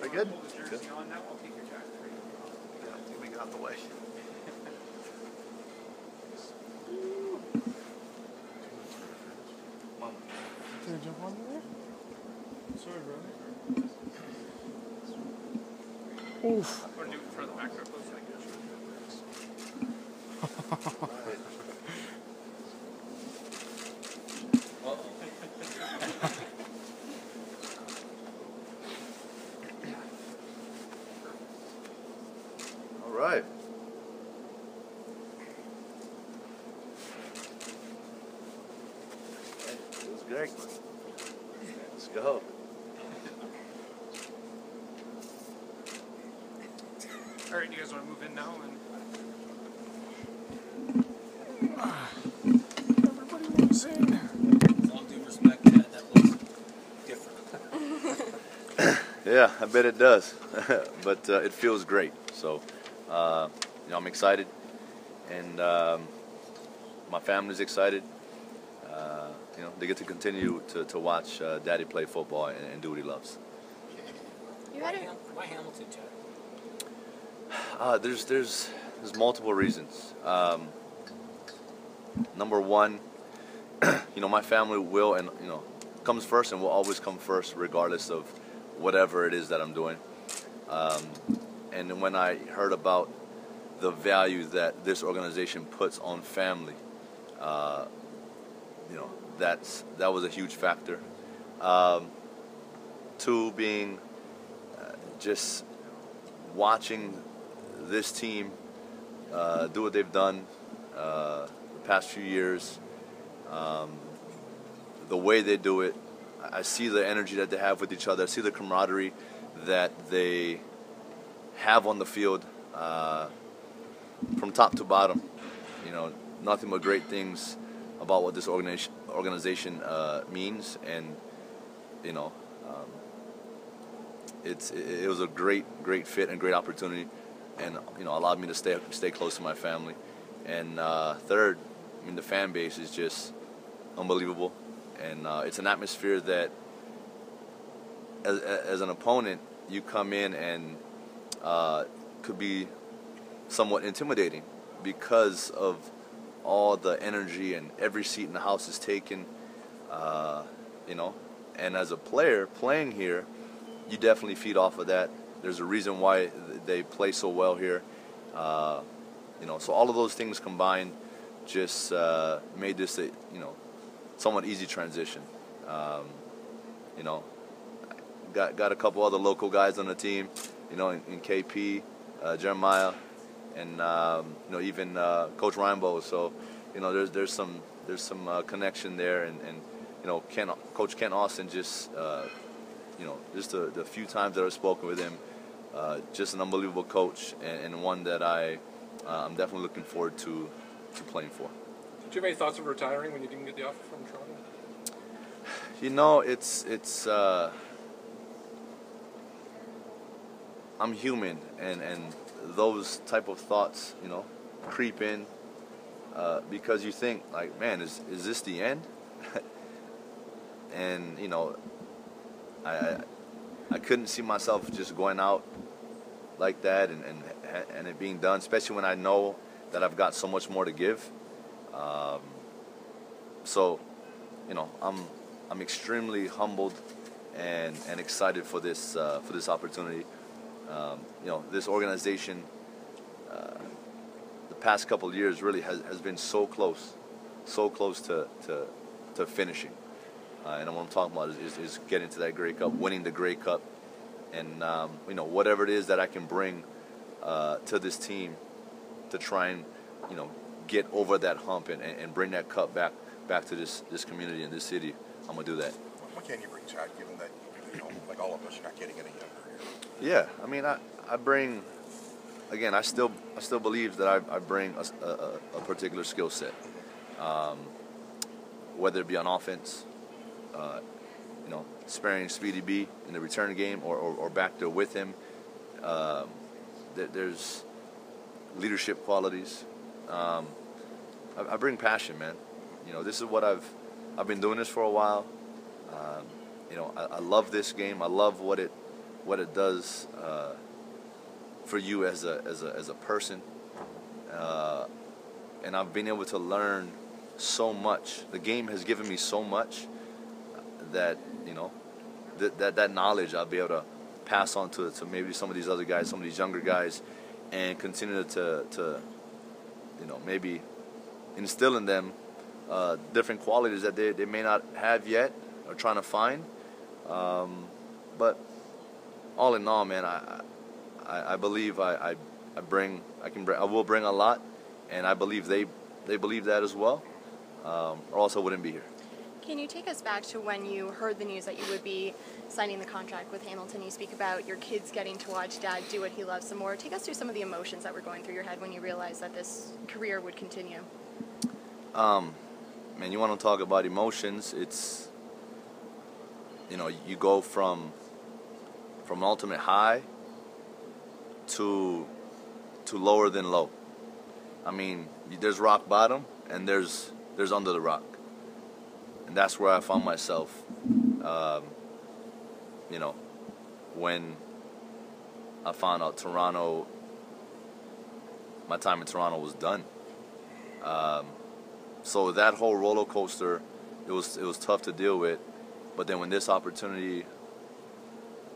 Very good. Hold the jersey on now. I'll take your jacket. Yeah, I think we got out the way. Can I jump on there? Sorry, brother. Oof. Or do it for the back row close like this. All right. It was great. Let's go. All right, you guys want to move in now? And Everybody moves in. With all due respect, Dad, that looks different. Yeah, I bet it does. But it feels great. So, I'm excited, and my family's excited. They get to continue to watch Daddy play football and do what he loves. Why Hamilton, Chad? There's multiple reasons. Number one, my family will and comes first and will always come first, regardless of whatever it is that I'm doing. And when I heard about the value that this organization puts on family, that was a huge factor. Two being just watching this team do what they've done the past few years, the way they do it. I see the energy that they have with each other. I see the camaraderie that they have on the field, from top to bottom. Nothing but great things about what this organization means, and it was a great fit and great opportunity, and allowed me to stay close to my family. And third, the fan base is just unbelievable, and it's an atmosphere that, as an opponent, you come in and could be somewhat intimidating because of all the energy, and every seat in the house is taken, and as a player playing here, you definitely feed off of that. There's a reason why they play so well here, so all of those things combined just made this a somewhat easy transition. Got a couple other local guys on the team, in KP, Jeremiah, and even Coach Reinbow. So there's some connection there, and Coach Ken Austin, just just the few times that I've spoken with him, just an unbelievable coach, and one that I'm definitely looking forward to playing for. Did you have any thoughts of retiring when you didn't get the offer from Toronto? It's I'm human, and those type of thoughts, creep in, because you think, like, man, is this the end? And I couldn't see myself just going out like that and it being done, especially when I know that I've got so much more to give. So I'm extremely humbled and excited for this opportunity. This organization, the past couple of years really has been so close to finishing. And what I'm talking about is getting to that Grey Cup, winning the Grey Cup, and whatever it is that I can bring to this team to try and get over that hump and bring that cup back to this community and this city, I'm gonna do that. What can you bring, Chad, given that like all of us, you're not getting any younger here? Yeah, I bring. Again, I still believe that I bring a particular skill set, whether it be on offense, sparing Speedy B in the return game, or back there with him. There's leadership qualities. I bring passion, man. This is what I've been doing this for a while. I love this game. I love what it what it does for you as a person, and I've been able to learn so much. The game has given me so much that that knowledge I'll be able to pass on to maybe some of these other guys, some of these younger guys, and continue to maybe instill in them different qualities that they may not have yet or trying to find. But all in all, man, I believe I will bring a lot, and I believe they believe that as well, or else I wouldn't be here. Can you take us back to when you heard the news that you would be signing the contract with Hamilton? You speak about your kids getting to watch Dad do what he loves some more. Take us through some of the emotions that were going through your head when you realized that this career would continue. Man, you want to talk about emotions? It's, you go from ultimate high to lower than low. I mean, there's rock bottom and there's under the rock. And that's where I found myself, when I found out my time in Toronto was done. So that whole roller coaster, it was tough to deal with. But then when this opportunity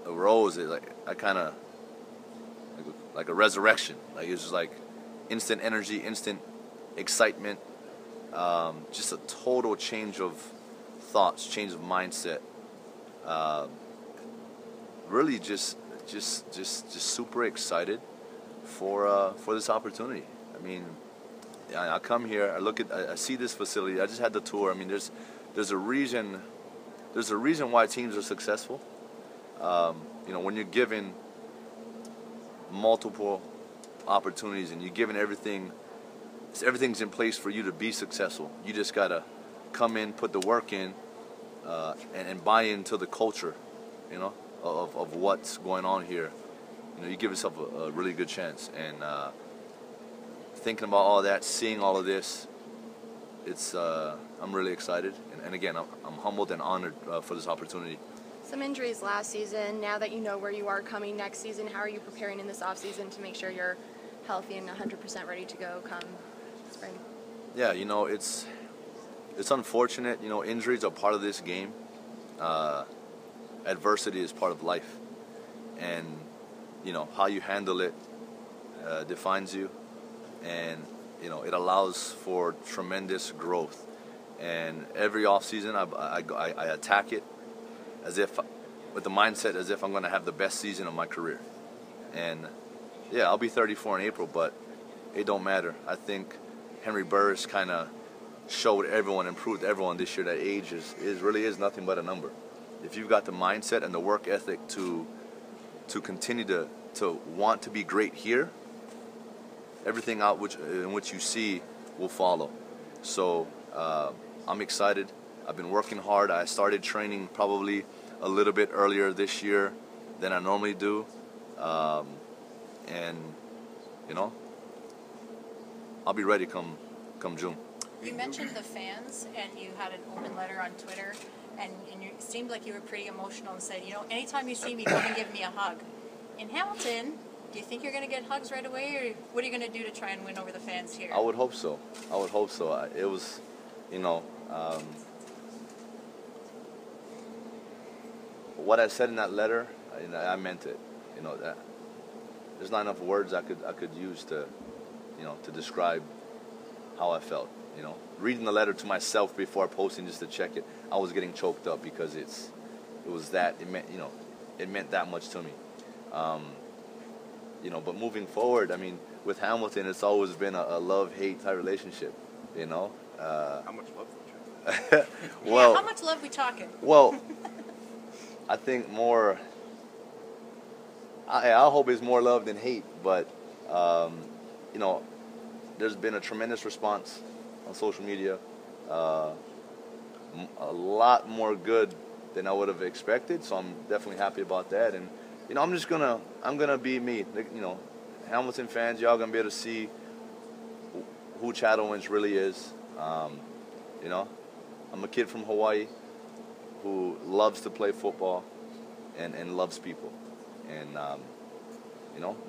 arose, I kind of like a resurrection. Like, it's just like instant energy, instant excitement, just a total change of thoughts, change of mindset. Really, just super excited for this opportunity. I mean, I come here, I see this facility. I just had the tour. I mean, there's a reason why teams are successful. When you're given multiple opportunities and you're given everything's in place for you to be successful. You just gotta come in, put the work in, and buy into the culture, of what's going on here. You give yourself a really good chance. And thinking about all that, seeing all of this, I'm really excited. And again, I'm humbled and honored for this opportunity. Some injuries last season. Now that you know where you are coming next season, how are you preparing in this offseason to make sure you're healthy and 100% ready to go come spring? Yeah, it's unfortunate. Injuries are part of this game. Adversity is part of life. And, how you handle it defines you. And, it allows for tremendous growth. And every offseason, I attack it with the mindset as if I'm going to have the best season of my career. And, yeah, I'll be 34 in April, but it don't matter. I think Henry Burris kind of showed everyone and proved to everyone this year that age really is nothing but a number. If you've got the mindset and the work ethic to continue to want to be great here, everything in which you see will follow. So I'm excited. I've been working hard. I started training probably a little bit earlier this year than I normally do. And I'll be ready come June. You mentioned the fans, and you had an open letter on Twitter, and it seemed like you were pretty emotional and said, anytime you see me, come and give me a hug. In Hamilton, do you think you're going to get hugs right away, or what are you going to do to try and win over the fans here? I would hope so. It was, what I said in that letter, I meant it. That there's not enough words I could use to describe how I felt. Reading the letter to myself before posting just to check it, I was getting choked up because it meant that much to me. But moving forward, I mean, with Hamilton, it's always been a love-hate type relationship. How much love would you? Well, how much love we talking? Well, I think more. I hope it's more love than hate, but there's been a tremendous response on social media, a lot more good than I would have expected. So I'm definitely happy about that. And I'm gonna be me. Hamilton fans, y'all gonna be able to see who Chad Owens really is. I'm a kid from Hawaii who loves to play football and loves people. and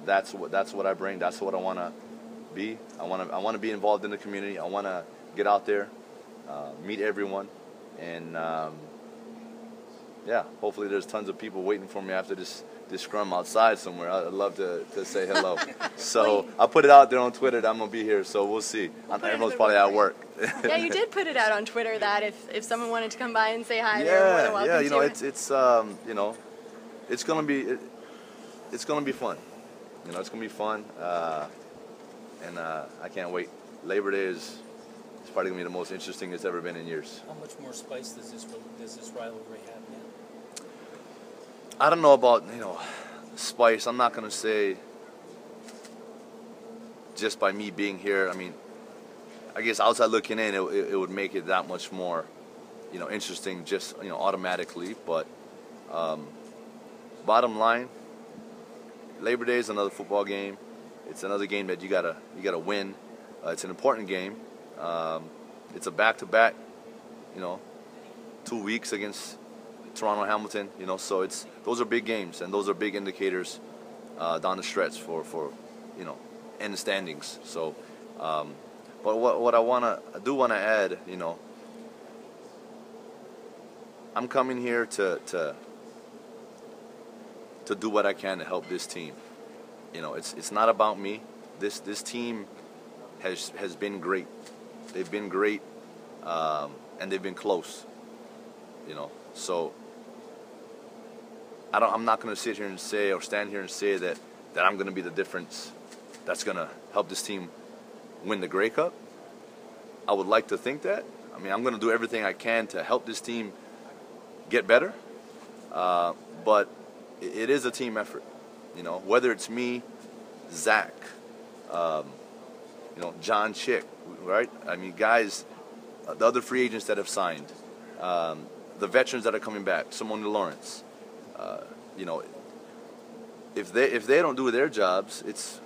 that's what I bring. That's what I want to be. I want to be involved in the community. I want to get out there, meet everyone, and hopefully there's tons of people waiting for me after this scrum outside somewhere. I'd love to say hello. So I put it out there on Twitter that I'm gonna be here. So we'll see. Everyone's probably at work. Yeah, you did put it out on Twitter that if someone wanted to come by and say hi, they were more than welcome to. It's gonna be fun. It's gonna be fun, and I can't wait. Labor Day is probably gonna be the most interesting it's ever been in years. How much more spice does this rivalry have now? I don't know about spice. I'm not gonna say just by me being here. I mean, I guess outside looking in, it would make it that much more interesting just automatically. But bottom line, Labor Day is another football game. It's another game that you gotta win. It's an important game. It's a back-to-back, 2 weeks against Toronto, Hamilton. So those are big games, and those are big indicators down the stretch for end standings. So, but what I do want to add, I'm coming here to do what I can to help this team. It's not about me. This team has been great. They've been great, and they've been close. So I'm not going to sit here and say or stand here and say that I'm going to be the difference that's going to help this team win the Grey Cup. I would like to think that. I mean, I'm going to do everything I can to help this team get better, but it is a team effort. Whether it's me, Zach, John Chick, right? I mean, guys, the other free agents that have signed, the veterans that are coming back, Simone Lawrence. If they don't do their jobs, it's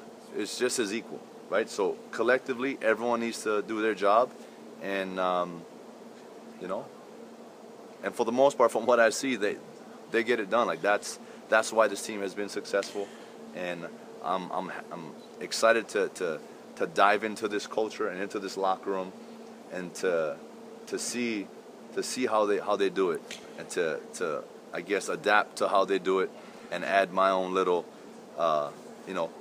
just as equal, right? So collectively, everyone needs to do their job, and and for the most part, from what I see, they get it done. Like that's why this team has been successful, and I'm excited to dive into this culture and into this locker room, and to see how they do it, and to I guess adapt to how they do it, and add my own little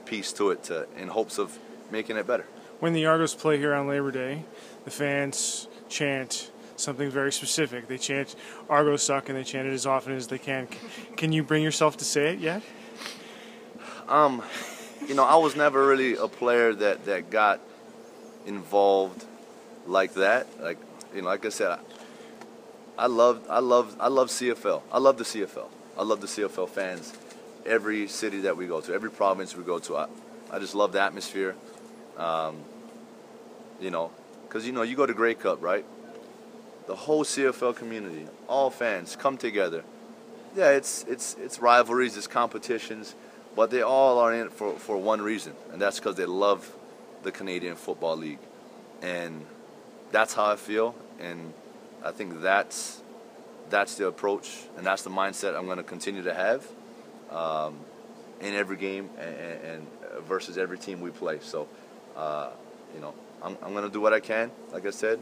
piece to it in hopes of making it better. When the Argos play here on Labor Day, the fans chant something very specific. They chant "Argos suck," and they chant it as often as they can. Can you bring yourself to say it yet? I was never really a player that got involved like that. Like I said, I love CFL. I love the CFL. I love the CFL fans. Every city that we go to, every province we go to, I just love the atmosphere. Because you go to Grey Cup, right? The whole CFL community, all fans come together. Yeah, it's rivalries, it's competitions, but they all are in it for one reason, and that's because they love the Canadian Football League, and that's how I feel, and I think that's the approach, and that's the mindset I'm going to continue to have in every game and versus every team we play. So, I'm going to do what I can, like I said,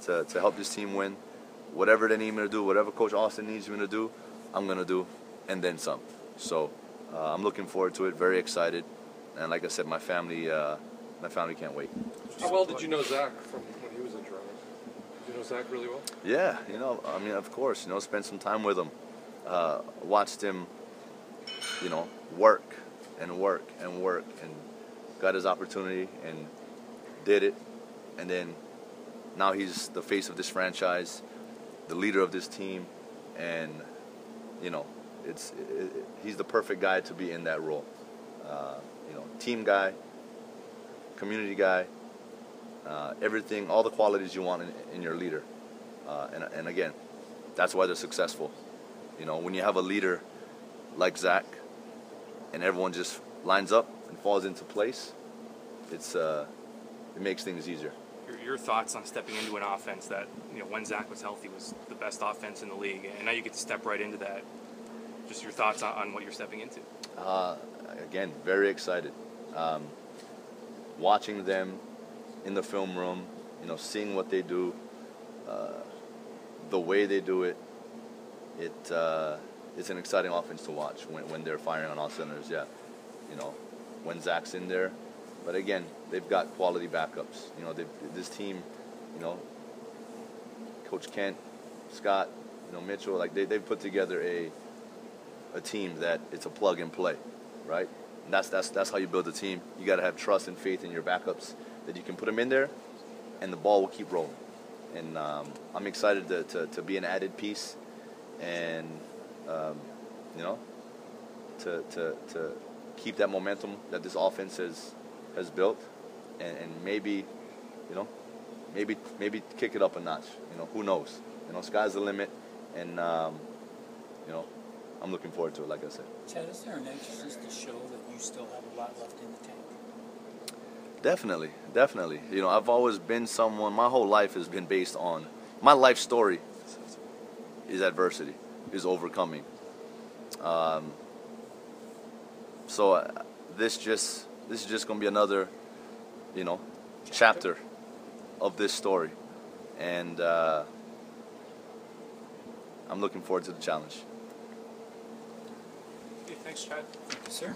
to help this team win. Whatever they need me to do, whatever Coach Austin needs me to do, I'm going to do, and then some. So I'm looking forward to it, very excited, and like I said, my family can't wait. How well did you know Zach from when he was in Toronto? Did you know Zach really well? Yeah, I mean, of course, spent some time with him, watched him, work and work and work, and got his opportunity and did it, and then now he's the face of this franchise, the leader of this team, and he's the perfect guy to be in that role. Team guy, community guy, everything, all the qualities you want in your leader. And again, that's why they're successful. When you have a leader like Zach, and everyone just lines up and falls into place, it makes things easier. Your thoughts on stepping into an offense that, when Zach was healthy, was the best offense in the league, and now you get to step right into that. Just your thoughts on what you're stepping into. Again, very excited. Watching them in the film room, seeing what they do, the way they do it, it's an exciting offense to watch when they're firing on all cylinders. Yeah, when Zach's in there, but again, they've got quality backups. This team, Coach Kent, Scott, Mitchell, like they've put together a team that it's a plug and play, right? And that's how you build a team. You got to have trust and faith in your backups that you can put them in there, and the ball will keep rolling. And I'm excited to be an added piece, and to keep that momentum that this offense has built, and maybe kick it up a notch. Who knows? Sky's the limit, and I'm looking forward to it. Like I said. Chad, is there an anxiousness to show that you still have a lot left in the tank? Definitely. I've always been someone. My whole life has been based on my life story. Is adversity, is overcoming. So this is just gonna be another, chapter of this story, and I'm looking forward to the challenge. Okay, thanks, Chad. Thank you, sir.